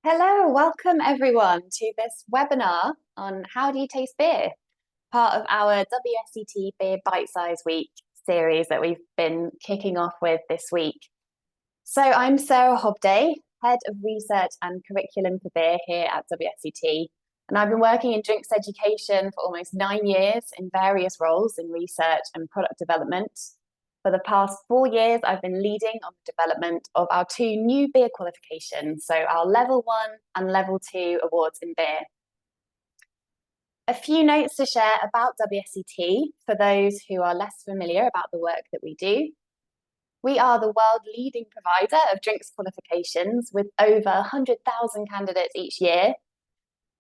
Hello, welcome everyone to this webinar on how do you taste beer, part of our WSET Beer Bite-Size Week series that we've been kicking off with this week. So I'm Sara Hobday, Head of Research and Curriculum for Beer here at WSET, and I've been working in drinks education for almost 9 years in various roles in research and product development. For the past 4 years, I've been leading on the development of our 2 new beer qualifications, so our Level 1 and Level 2 awards in beer. A few notes to share about WSET for those who are less familiar about the work that we do. We are the world leading provider of drinks qualifications with over 100,000 candidates each year.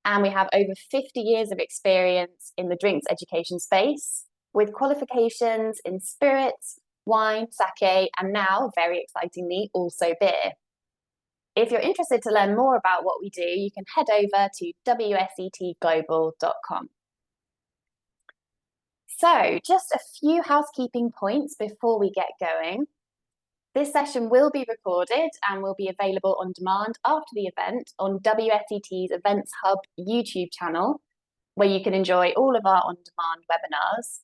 And we have over 50 years of experience in the drinks education space with qualifications in spirits, wine, sake, and now, very excitingly, also beer. If you're interested to learn more about what we do, you can head over to wsetglobal.com. So, just a few housekeeping points before we get going. This session will be recorded and will be available on demand after the event on WSET's Events Hub YouTube channel, where you can enjoy all of our on-demand webinars.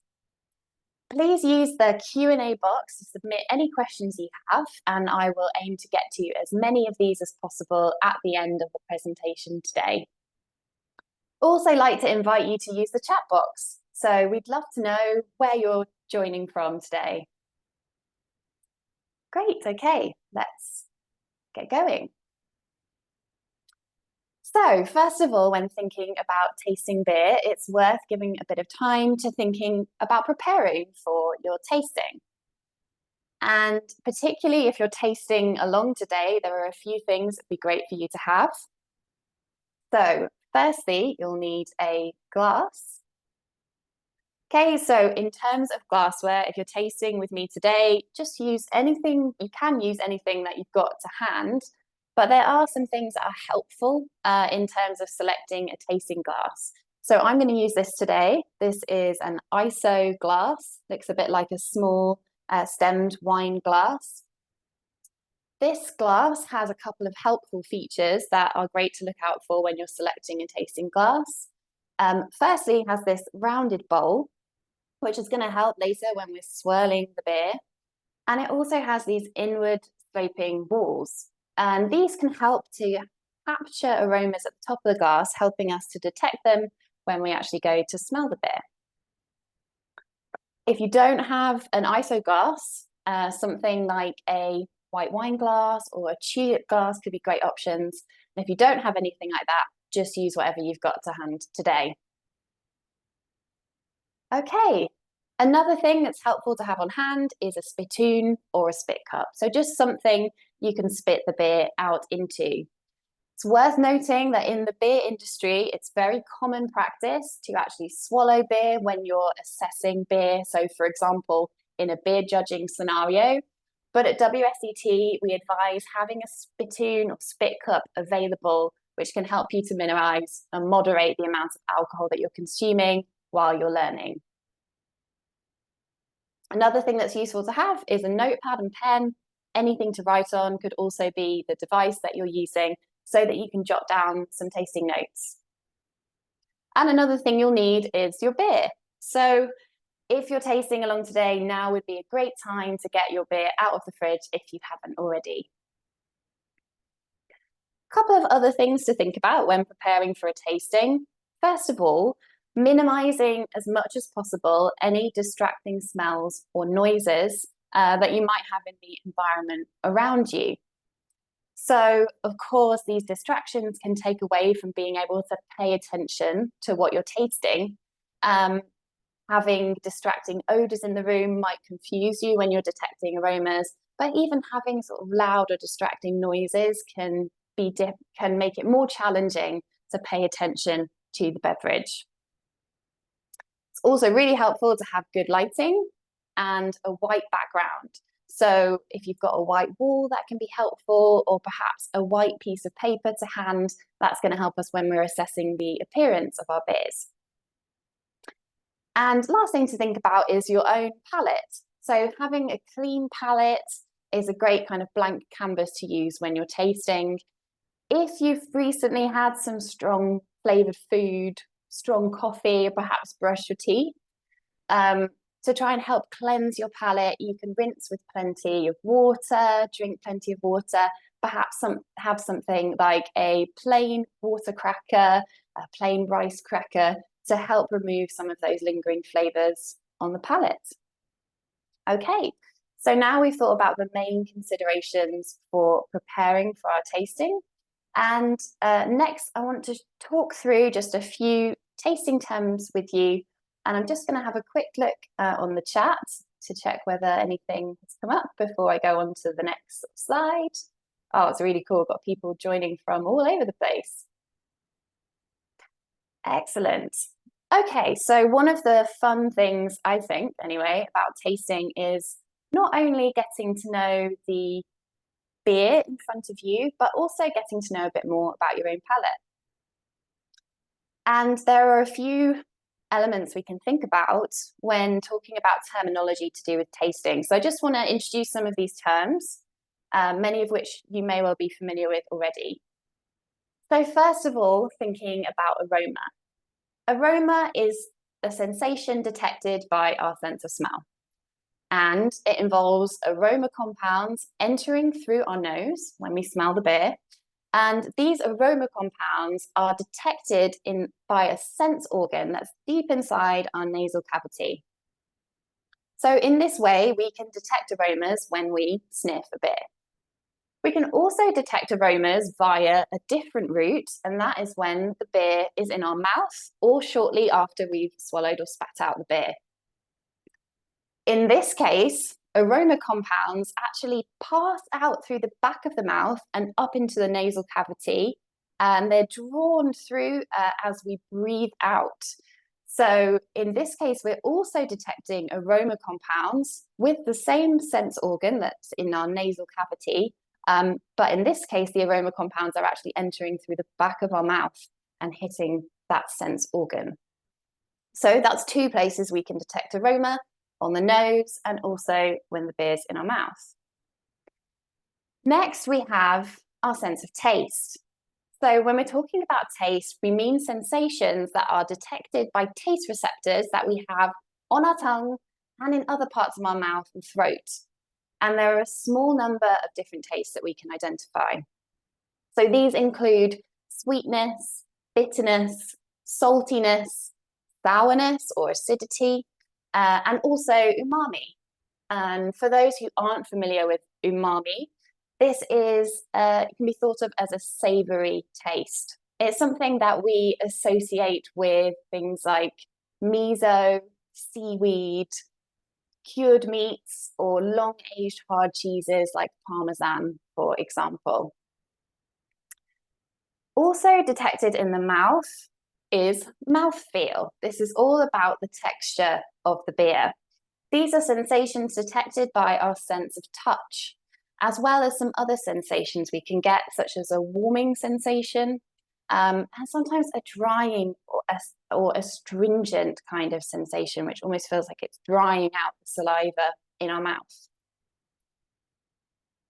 Please use the Q&A box to submit any questions you have, and I will aim to get to as many of these as possible at the end of the presentation today. Also like to invite you to use the chat box, so we'd love to know where you're joining from today. Great, okay, let's get going. So first of all, when thinking about tasting beer, it's worth giving a bit of time to thinking about preparing for your tasting. And particularly if you're tasting along today, there are a few things that'd be great for you to have. So firstly, you'll need a glass. Okay, so in terms of glassware, if you're tasting with me today, just use anything, you can use anything that you've got to hand. But there are some things that are helpful in terms of selecting a tasting glass. So I'm going to use this today. This is an ISO glass. Looks a bit like a small stemmed wine glass. This glass has a couple of helpful features that are great to look out for when you're selecting a tasting glass. Firstly, it has this rounded bowl, which is going to help later when we're swirling the beer. And it also has these inward sloping walls. And these can help to capture aromas at the top of the glass, helping us to detect them when we actually go to smell the beer. If you don't have an ISO glass, something like a white wine glass or a tulip glass could be great options. And if you don't have anything like that, just use whatever you've got to hand today. Okay, another thing that's helpful to have on hand is a spittoon or a spit cup. So just something you can spit the beer out into. It's worth noting that in the beer industry, it's very common practice to actually swallow beer when you're assessing beer. So for example, in a beer judging scenario. But at WSET, we advise having a spittoon or spit cup available, which can help you to minimize and moderate the amount of alcohol that you're consuming while you're learning. Another thing that's useful to have is a notepad and pen. Anything to write on could also be the device that you're using so that you can jot down some tasting notes. And another thing you'll need is your beer. So if you're tasting along today, now would be a great time to get your beer out of the fridge if you haven't already. A couple of other things to think about when preparing for a tasting. First of all, minimizing as much as possible any distracting smells or noises that you might have in the environment around you. So, of course, these distractions can take away from being able to pay attention to what you're tasting. Having distracting odors in the room might confuse you when you're detecting aromas, but even having sort of loud or distracting noises can make it more challenging to pay attention to the beverage. It's also really helpful to have good lighting and a white background. So if you've got a white wall, that can be helpful, or perhaps a white piece of paper to hand, that's going to help us when we're assessing the appearance of our beers. And last thing to think about is your own palate. So having a clean palate is a great kind of blank canvas to use when you're tasting. If you've recently had some strong flavored food, strong coffee, or perhaps brush your teeth, to try and help cleanse your palate, you can rinse with plenty of water, drink plenty of water, perhaps have something like a plain water cracker, a plain rice cracker to help remove some of those lingering flavors on the palate. Okay, so now we've thought about the main considerations for preparing for our tasting. And next, I want to talk through just a few tasting terms with you. And I'm just going to have a quick look on the chat to check whether anything has come up before I go on to the next slide. Oh, it's really cool. Got people joining from all over the place. Excellent. Okay, so one of the fun things, I think, anyway, about tasting is not only getting to know the beer in front of you, but also getting to know a bit more about your own palate. And there are a few elements we can think about when talking about terminology to do with tasting. So I just want to introduce some of these terms, many of which you may well be familiar with already. So first of all, thinking about aroma. Aroma is a sensation detected by our sense of smell. And it involves aroma compounds entering through our nose when we smell the beer. And these aroma compounds are detected by a sense organ that's deep inside our nasal cavity. So in this way, we can detect aromas when we sniff a beer. We can also detect aromas via a different route, and that is when the beer is in our mouth or shortly after we've swallowed or spat out the beer. In this case, aroma compounds actually pass out through the back of the mouth and up into the nasal cavity, and they're drawn through as we breathe out. So in this case, we're also detecting aroma compounds with the same sense organ that's in our nasal cavity, but in this case, the aroma compounds are actually entering through the back of our mouth and hitting that sense organ. So that's two places we can detect aroma, on the nose and also when the beer's in our mouth. Next, we have our sense of taste. So when we're talking about taste, we mean sensations that are detected by taste receptors that we have on our tongue and in other parts of our mouth and throat. And there are a small number of different tastes that we can identify. So these include sweetness, bitterness, saltiness, sourness or acidity, and also umami. And for those who aren't familiar with umami, this is can be thought of as a savory taste. It's something that we associate with things like miso, seaweed, cured meats, or long-aged hard cheeses like Parmesan, for example. Also detected in the mouth is mouthfeel. This is all about the texture of the beer. These are sensations detected by our sense of touch, as well as some other sensations we can get, such as a warming sensation, and sometimes a drying or astringent kind of sensation, which almost feels like it's drying out the saliva in our mouth.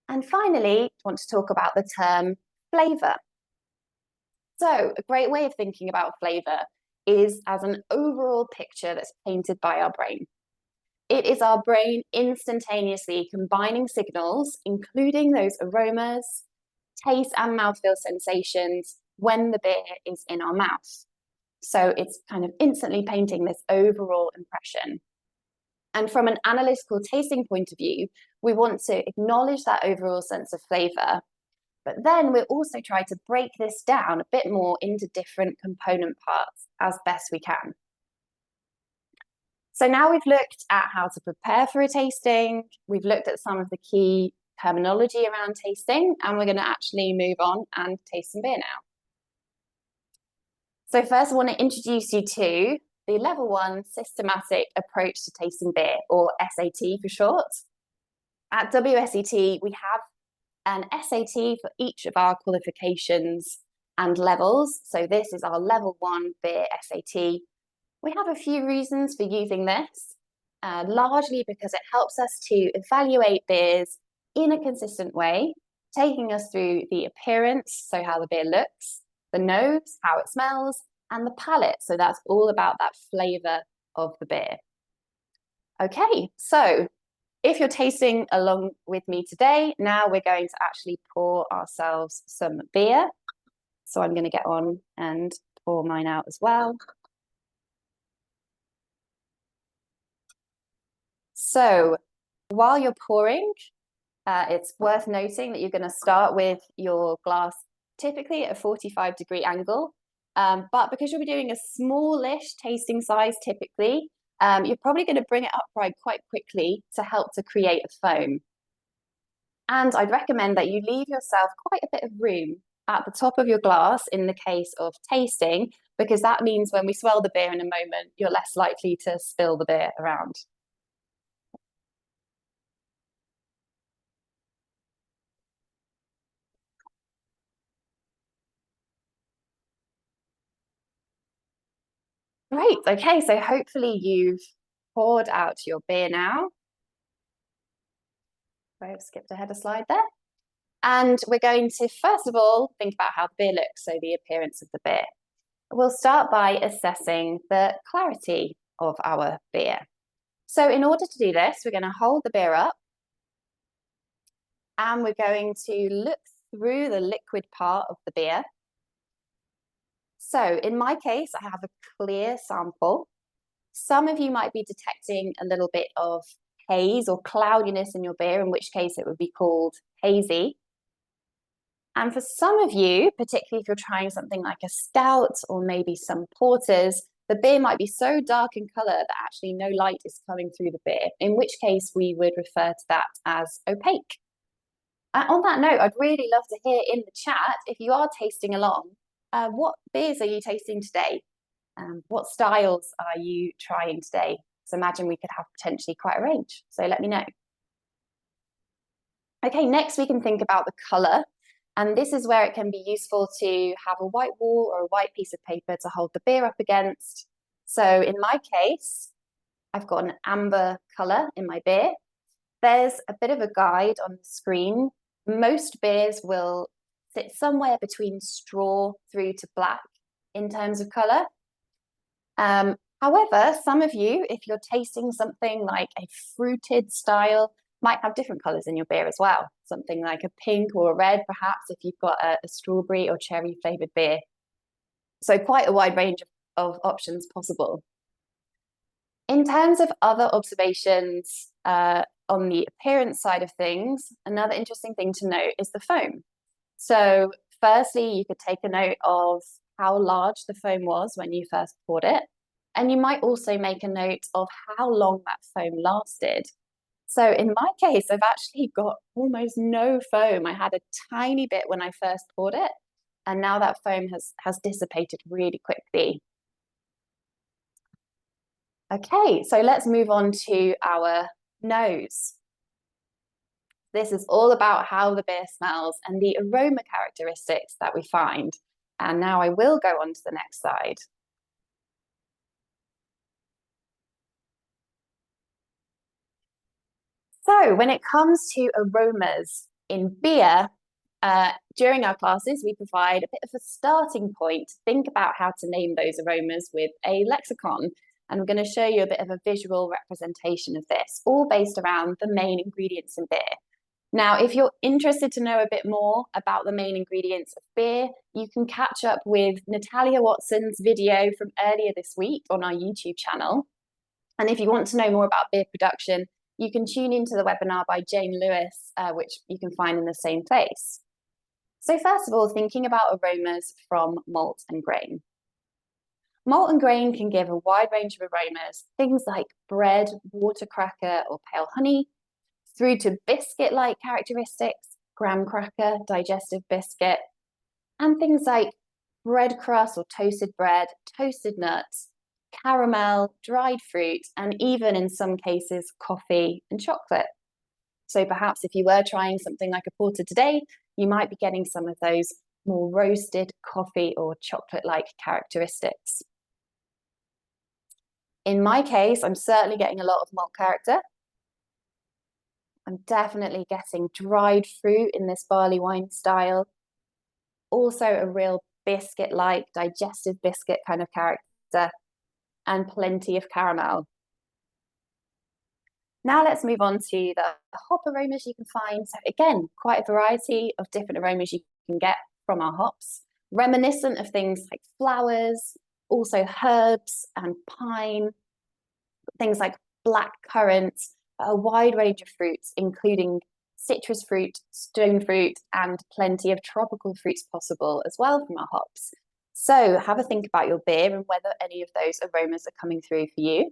And finally, I want to talk about the term flavor. So a great way of thinking about flavor is as an overall picture that's painted by our brain. It is our brain instantaneously combining signals, including those aromas, taste and mouthfeel sensations when the beer is in our mouth. So it's kind of instantly painting this overall impression. And from an analytical tasting point of view, we want to acknowledge that overall sense of flavor. But then we'll also try to break this down a bit more into different component parts as best we can. So now we've looked at how to prepare for a tasting, we've looked at some of the key terminology around tasting, and we're going to actually move on and taste some beer now. So first I want to introduce you to the Level 1 Systematic Approach to Tasting Beer, or SAT for short. At WSET, we have an SAT for each of our qualifications and levels. So this is our Level 1 Beer SAT. We have a few reasons for using this, largely because it helps us to evaluate beers in a consistent way, taking us through the appearance, so how the beer looks, the nose, how it smells, and the palate, so that's all about that flavor of the beer. Okay, so if you're tasting along with me today, now we're going to actually pour ourselves some beer. So I'm going to get on and pour mine out as well. So while you're pouring, it's worth noting that you're going to start with your glass typically at a 45-degree angle. But because you'll be doing a smallish tasting size typically, you're probably going to bring it upright quite quickly to help to create a foam. And I'd recommend that you leave yourself quite a bit of room at the top of your glass in the case of tasting, because that means when we swirl the beer in a moment, you're less likely to spill the beer around. Great, okay, so hopefully you've poured out your beer now. I've skipped ahead a slide there. And we're going to, first of all, think about how the beer looks, so the appearance of the beer. We'll start by assessing the clarity of our beer. So in order to do this, we're going to hold the beer up and we're going to look through the liquid part of the beer. So in my case, I have a clear sample. Some of you might be detecting a little bit of haze or cloudiness in your beer, in which case it would be called hazy. And for some of you, particularly if you're trying something like a stout or maybe some porters, the beer might be so dark in colour that actually no light is coming through the beer, in which case we would refer to that as opaque. On that note, I'd really love to hear in the chat, if you are tasting along, what beers are you tasting today? What styles are you trying today? So imagine we could have potentially quite a range, so let me know. Okay, next we can think about the colour. And this is where it can be useful to have a white wall or a white piece of paper to hold the beer up against. So in my case, I've got an amber colour in my beer. There's a bit of a guide on the screen. Most beers will sit somewhere between straw through to black in terms of colour. However, some of you, if you're tasting something like a fruited style, might have different colours in your beer as well. Something like a pink or a red, perhaps, if you've got a strawberry or cherry flavoured beer. So quite a wide range of options possible. In terms of other observations on the appearance side of things, another interesting thing to note is the foam. So firstly, you could take a note of how large the foam was when you first poured it. And you might also make a note of how long that foam lasted. So in my case, I've actually got almost no foam. I had a tiny bit when I first poured it, and now that foam has dissipated really quickly. Okay, so let's move on to our nose. This is all about how the beer smells and the aroma characteristics that we find. And now I will go on to the next slide. So when it comes to aromas in beer, during our classes, we provide a bit of a starting point to think about how to name those aromas with a lexicon. And we're going to show you a bit of a visual representation of this, all based around the main ingredients in beer. Now, if you're interested to know a bit more about the main ingredients of beer, you can catch up with Natalia Watson's video from earlier this week on our YouTube channel. And if you want to know more about beer production, you can tune into the webinar by Jane Lewis, which you can find in the same place. So first of all, thinking about aromas from malt and grain. Malt and grain can give a wide range of aromas, things like bread, water cracker, or pale honey, through to biscuit-like characteristics, graham cracker, digestive biscuit, and things like bread crust or toasted bread, toasted nuts, caramel, dried fruit, and even in some cases, coffee and chocolate. So perhaps if you were trying something like a porter today, you might be getting some of those more roasted coffee or chocolate-like characteristics. In my case, I'm certainly getting a lot of malt character. I'm definitely getting dried fruit in this barley wine style. Also a real biscuit-like, digestive biscuit kind of character, and plenty of caramel. Now let's move on to the hop aromas you can find. So again, quite a variety of different aromas you can get from our hops, reminiscent of things like flowers, also herbs and pine, things like black currants, a wide range of fruits, including citrus fruit, stone fruit, and plenty of tropical fruits possible as well from our hops. So have a think about your beer and whether any of those aromas are coming through for you.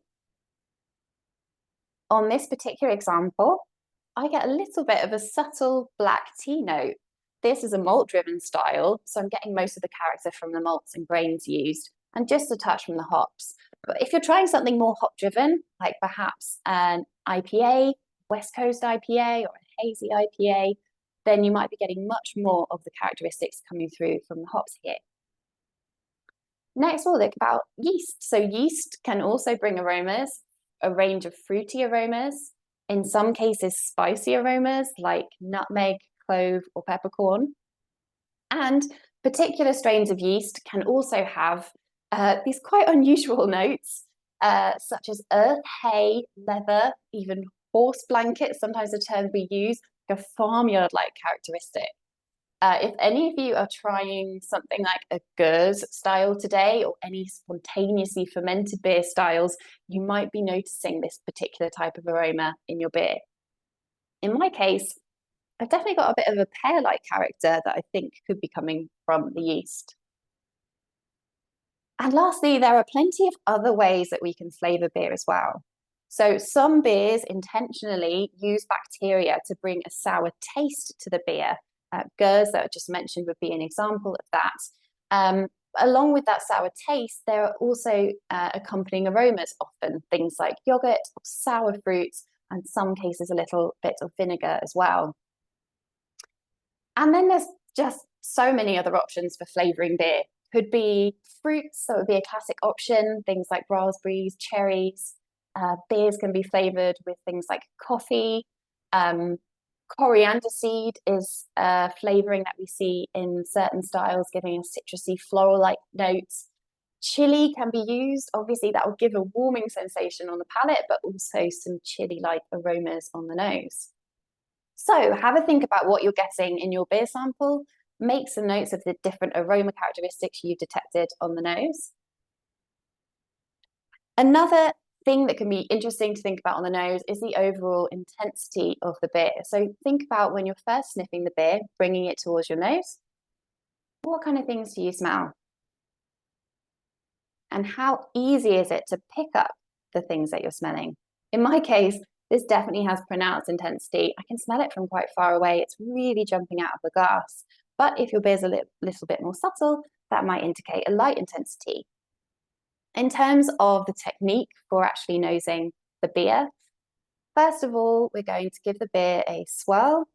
On this particular example, I get a little bit of a subtle black tea note. This is a malt-driven style, so I'm getting most of the character from the malts and grains used, and just a touch from the hops. But if you're trying something more hop-driven, like perhaps an IPA, West Coast IPA, or a hazy IPA, then you might be getting much more of the characteristics coming through from the hops here. Next, we'll look about yeast. So yeast can also bring aromas, a range of fruity aromas, in some cases spicy aromas like nutmeg, clove, or peppercorn. And particular strains of yeast can also have these quite unusual notes, such as earth, hay, leather, even horse blankets, sometimes the term we use, like a farmyard-like characteristic. If any of you are trying something like a Gers style today, or any spontaneously fermented beer styles, you might be noticing this particular type of aroma in your beer. In my case, I've definitely got a bit of a pear-like character that I think could be coming from the yeast. And lastly, there are plenty of other ways that we can flavour beer as well. So some beers intentionally use bacteria to bring a sour taste to the beer. Gers that I just mentioned would be an example of that. Along with that sour taste, there are also accompanying aromas, often things like yogurt or sour fruits, and in some cases a little bit of vinegar as well. And then there's just so many other options for flavouring beer. Could be fruits, that would be a classic option, things like raspberries, cherries. Beers can be flavoured with things like coffee. Coriander seed is a flavouring that we see in certain styles, giving a citrusy floral-like notes. Chili can be used. Obviously, that will give a warming sensation on the palate, but also some chili-like aromas on the nose. So have a think about what you're getting in your beer sample. Make some notes of the different aroma characteristics you've detected on the nose. Another thing that can be interesting to think about on the nose is the overall intensity of the beer. So think about when you're first sniffing the beer, bringing it towards your nose. What kind of things do you smell? And how easy is it to pick up the things that you're smelling? In my case, this definitely has pronounced intensity. I can smell it from quite far away. It's really jumping out of the glass. But if your beer's a little bit more subtle, that might indicate a light intensity. In terms of the technique for actually nosing the beer, first of all, we're going to give the beer a swirl.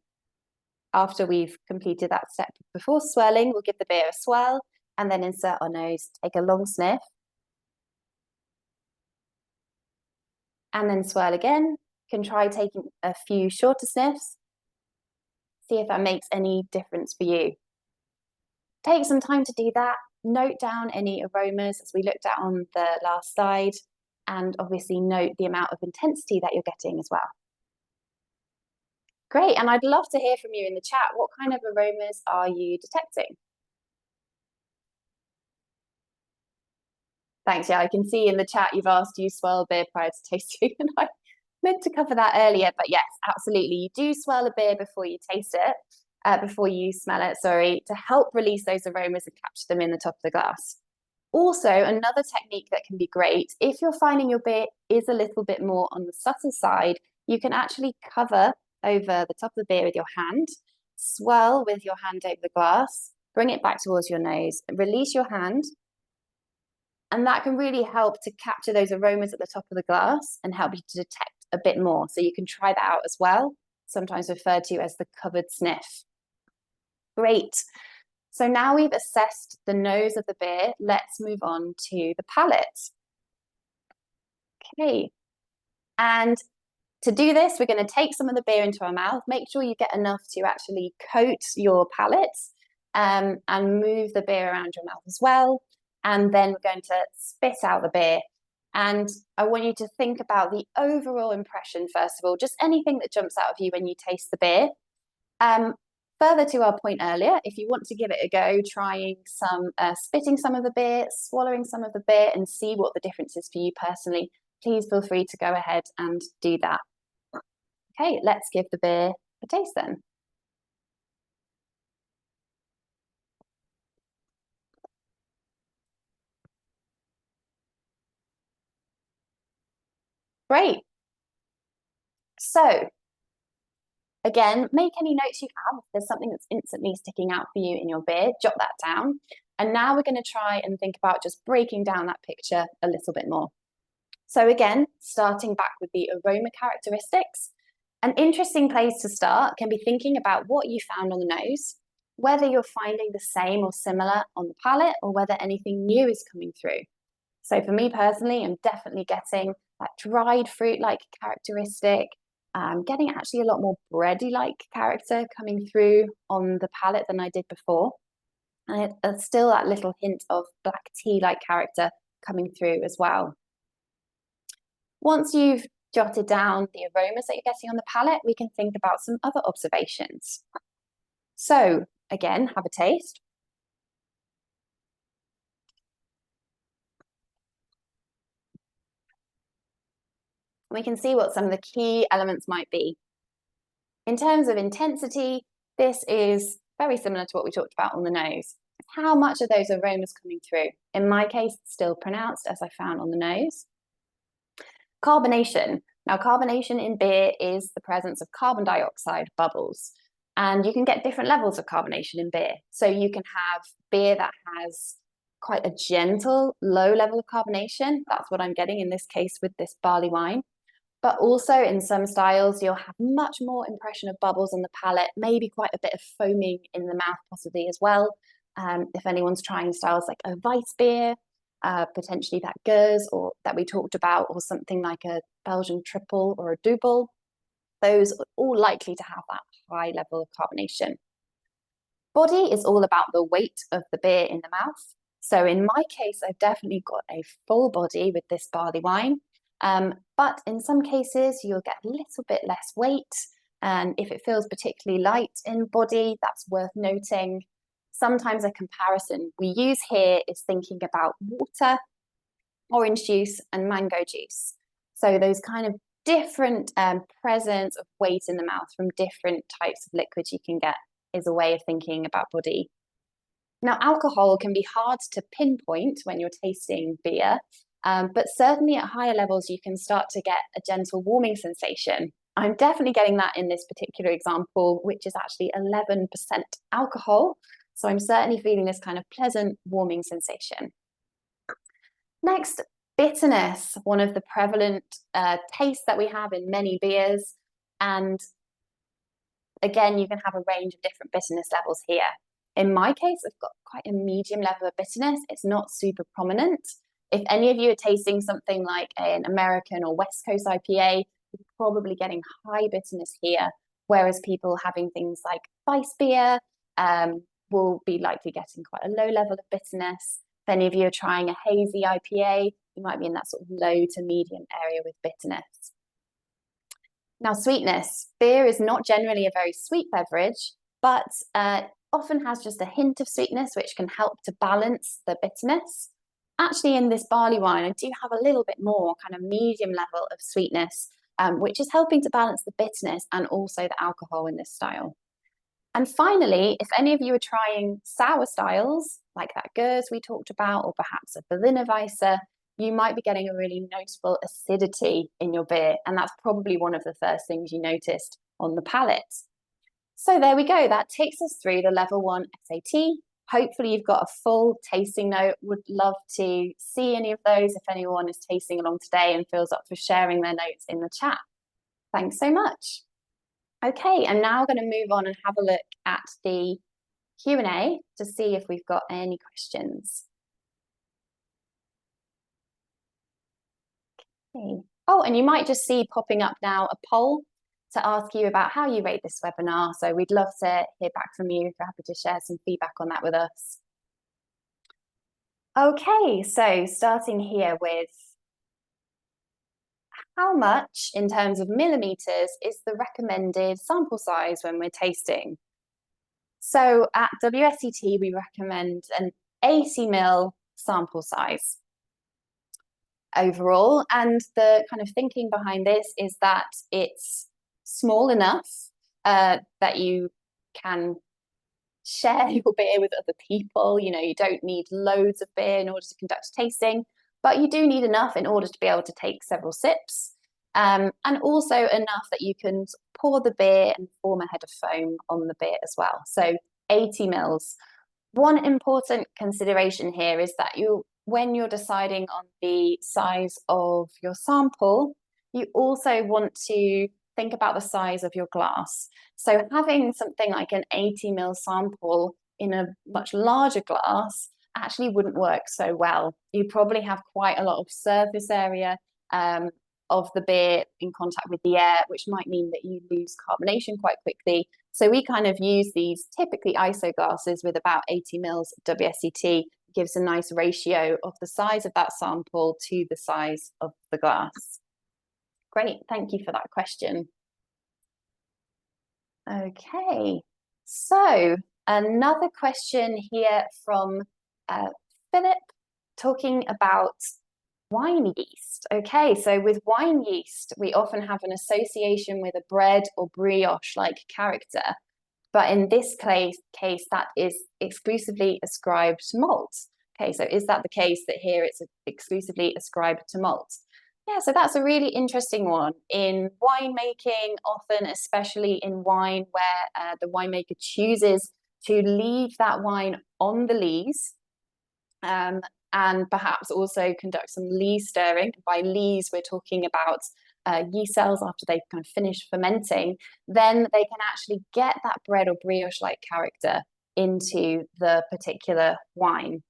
After we've completed that step before swirling, we'll give the beer a swirl and then insert our nose, take a long sniff, and then swirl again. You can try taking a few shorter sniffs, see if that makes any difference for you. Take some time to do that. Note down any aromas as we looked at on the last slide, and obviously note the amount of intensity that you're getting as well. Great, and I'd love to hear from you in the chat. What kind of aromas are you detecting? Thanks, yeah, I can see in the chat you've asked, do you swirl beer prior to tasting? And I meant to cover that earlier, but yes, absolutely. You do swirl a beer before you taste it, before you smell it, sorry, to help release those aromas and capture them in the top of the glass. Also, another technique that can be great, if you're finding your beer is a little bit more on the subtle side, you can actually cover over the top of the beer with your hand, swirl with your hand over the glass, bring it back towards your nose, release your hand, and that can really help to capture those aromas at the top of the glass and help you to detect a bit more. So you can try that out as well, sometimes referred to as the covered sniff. Great. So now we've assessed the nose of the beer, let's move on to the palate. Okay. And To do this, we're going to take some of the beer into our mouth, make sure you get enough to actually coat your palate, and move the beer around your mouth as well. And then we're going to spit out the beer. And I want you to think about the overall impression, first of all, just anything that jumps out of you when you taste the beer. Further to our point earlier, if you want to give it a go, trying spitting some of the beer, swallowing some of the beer, and see what the difference is for you personally, please feel free to go ahead and do that. Okay, let's give the beer a taste then. Great. So, again, make any notes you have. If there's something that's instantly sticking out for you in your beer, jot that down. And now we're going to try and think about just breaking down that picture a little bit more. So again, starting back with the aroma characteristics, an interesting place to start can be thinking about what you found on the nose, whether you're finding the same or similar on the palate, or whether anything new is coming through. So for me personally, I'm definitely getting that dried fruit-like characteristic, getting actually a lot more bready-like character coming through on the palate than I did before. And it's still that little hint of black tea-like character coming through as well. Once you've jotted down the aromas that you're getting on the palate, we can think about some other observations. So again, have a taste. We can see what some of the key elements might be. In terms of intensity, this is very similar to what we talked about on the nose. How much are those aromas coming through? In my case, it's still pronounced, as I found on the nose. Carbonation. Now, carbonation in beer is the presence of carbon dioxide bubbles. And you can get different levels of carbonation in beer. So you can have beer that has quite a gentle, low level of carbonation. That's what I'm getting in this case with this barley wine. But also in some styles, you'll have much more impression of bubbles on the palate, maybe quite a bit of foaming in the mouth possibly as well. If anyone's trying styles like a Weiss beer, potentially that Gueuze or that we talked about, or something like a Belgian triple or a double, those are all likely to have that high level of carbonation. Body is all about the weight of the beer in the mouth. So in my case, I've definitely got a full body with this barley wine. But in some cases, you'll get a little bit less weight. And if it feels particularly light in body, that's worth noting. Sometimes a comparison we use here is thinking about water, orange juice, and mango juice. So those kind of different presence of weight in the mouth from different types of liquids you can get is a way of thinking about body. Now, alcohol can be hard to pinpoint when you're tasting beer, but certainly at higher levels, you can start to get a gentle warming sensation. I'm definitely getting that in this particular example, which is actually 11% alcohol. So I'm certainly feeling this kind of pleasant warming sensation. Next, bitterness, one of the prevalent tastes that we have in many beers. And again, you can have a range of different bitterness levels here. In my case, I've got quite a medium level of bitterness. It's not super prominent. If any of you are tasting something like an American or West Coast IPA, you're probably getting high bitterness here, whereas people having things like Weiss beer will be likely getting quite a low level of bitterness. If any of you are trying a hazy IPA, you might be in that sort of low to medium area with bitterness. Now, sweetness. Beer is not generally a very sweet beverage, but often has just a hint of sweetness, which can help to balance the bitterness. Actually, in this barley wine, I do have a little bit more kind of medium level of sweetness, which is helping to balance the bitterness and also the alcohol in this style. And finally, if any of you are trying sour styles, like that Gueuze we talked about, or perhaps a Berliner Weisse, you might be getting a really noticeable acidity in your beer. And that's probably one of the first things you noticed on the palate. So there we go. That takes us through the level 1 SAT. Hopefully you've got a full tasting note. Would love to see any of those if anyone is tasting along today and feels up for sharing their notes in the chat. Thanks so much. Okay, I'm now going to move on and have a look at the Q&A to see if we've got any questions. Okay. Oh, and you might just see popping up now a poll to ask you about how you rate this webinar. So we'd love to hear back from you if you're happy to share some feedback on that with us. Okay, so starting here with how much in terms of millimeters is the recommended sample size when we're tasting? So at WSET, we recommend an 80 ml sample size overall. And the kind of thinking behind this is that it's small enough that you can share your beer with other people. You know, you don't need loads of beer in order to conduct a tasting, but you do need enough in order to be able to take several sips. And also enough that you can pour the beer and form a head of foam on the beer as well. So 80 mils. One important consideration here is that when you're deciding on the size of your sample, you also want to think about the size of your glass. So having something like an 80 ml sample in a much larger glass actually wouldn't work so well. You probably have quite a lot of surface area of the beer in contact with the air, which might mean that you lose carbonation quite quickly. So we kind of use these typically ISO glasses with about 80 mils WSET. Gives a nice ratio of the size of that sample to the size of the glass. Great, thank you for that question. Okay, so another question here from Philip, talking about wine yeast. Okay, so with wine yeast, we often have an association with a bread or brioche-like character, but in this case, that is exclusively ascribed to malt. Okay, so is that the case that here it's exclusively ascribed to malt? Yeah, so that's a really interesting one. In winemaking, often, especially in wine where the winemaker chooses to leave that wine on the lees, and perhaps also conduct some lees stirring. By lees, we're talking about yeast cells after they've kind of finished fermenting. Then they can actually get that bread or brioche-like character into the particular wine.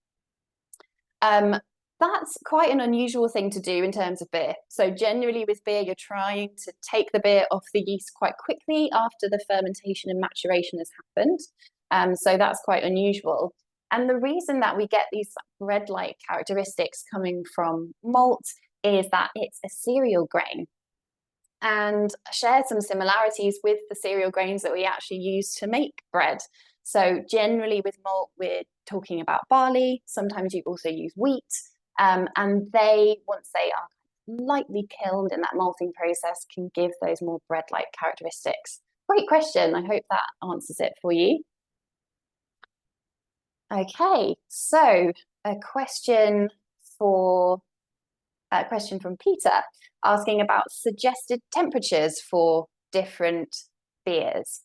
That's quite an unusual thing to do in terms of beer. So generally with beer, you're trying to take the beer off the yeast quite quickly after the fermentation and maturation has happened. So that's quite unusual. And the reason that we get these bread-like characteristics coming from malt is that it's a cereal grain and shares some similarities with the cereal grains that we actually use to make bread. So generally with malt, we're talking about barley. Sometimes you also use wheat. And they, once they are lightly kilned in that malting process, can give those more bread-like characteristics. Great question. I hope that answers it for you. Okay, so a question from Peter asking about suggested temperatures for different beers.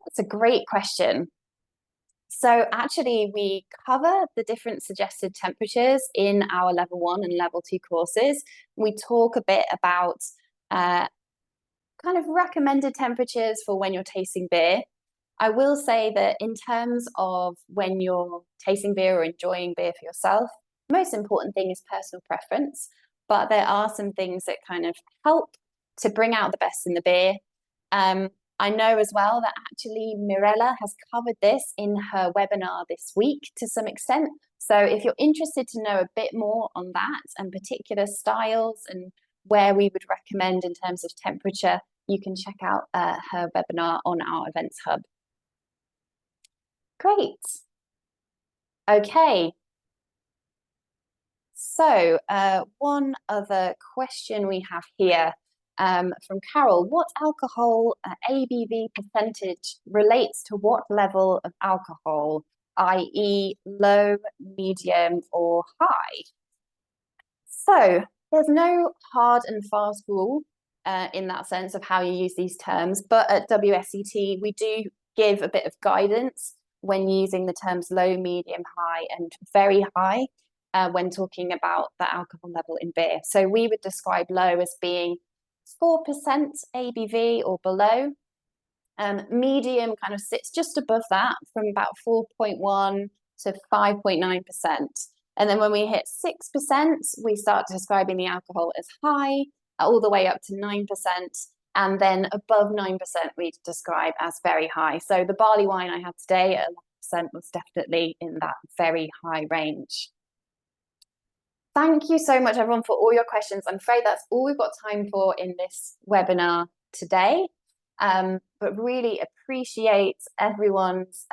That's a great question. So actually we cover the different suggested temperatures in our level 1 and level 2 courses. We talk a bit about kind of recommended temperatures for when you're tasting beer. I will say that in terms of when you're tasting beer or enjoying beer for yourself, the most important thing is personal preference, but there are some things that kind of help to bring out the best in the beer. I know as well that actually Mirella has covered this in her webinar this week to some extent. So if you're interested to know a bit more on that and particular styles and where we would recommend in terms of temperature, you can check out her webinar on our Events Hub. Great. Okay. So one other question we have here from Carol. What alcohol ABV percentage relates to what level of alcohol, i.e. low, medium, or high? So there's no hard and fast rule in that sense of how you use these terms, but at WSET we do give a bit of guidance when using the terms low, medium, high, and very high when talking about the alcohol level in beer. So we would describe low as being 4% ABV or below. Medium kind of sits just above that, from about 4.1 to 5.9%. And then when we hit 6%, we start describing the alcohol as high. all the way up to 9%. And then above 9% we describe as very high. So the barley wine I had today at 11% was definitely in that very high range. Thank you so much, everyone, for all your questions. I'm afraid that's all we've got time for in this webinar today, but really appreciate everyone's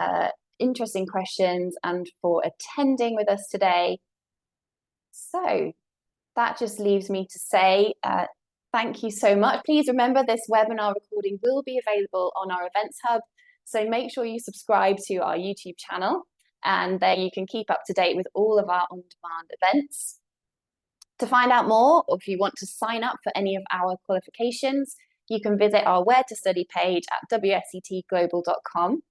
interesting questions and for attending with us today. So that just leaves me to say thank you so much. Please remember this webinar recording will be available on our Events Hub, so make sure you subscribe to our YouTube channel, and there you can keep up to date with all of our on-demand events. To find out more, or if you want to sign up for any of our qualifications, you can visit our Where to Study page at wsetglobal.com.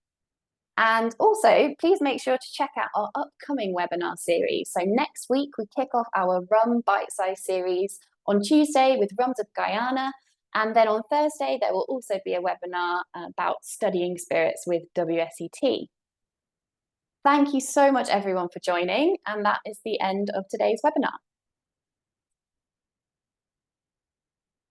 And also, please make sure to check out our upcoming webinar series. So next week, we kick off our Rum Bitesize series on Tuesday with Rums of Guyana. And then on Thursday, there will also be a webinar about studying spirits with WSET. Thank you so much, everyone, for joining. And that is the end of today's webinar.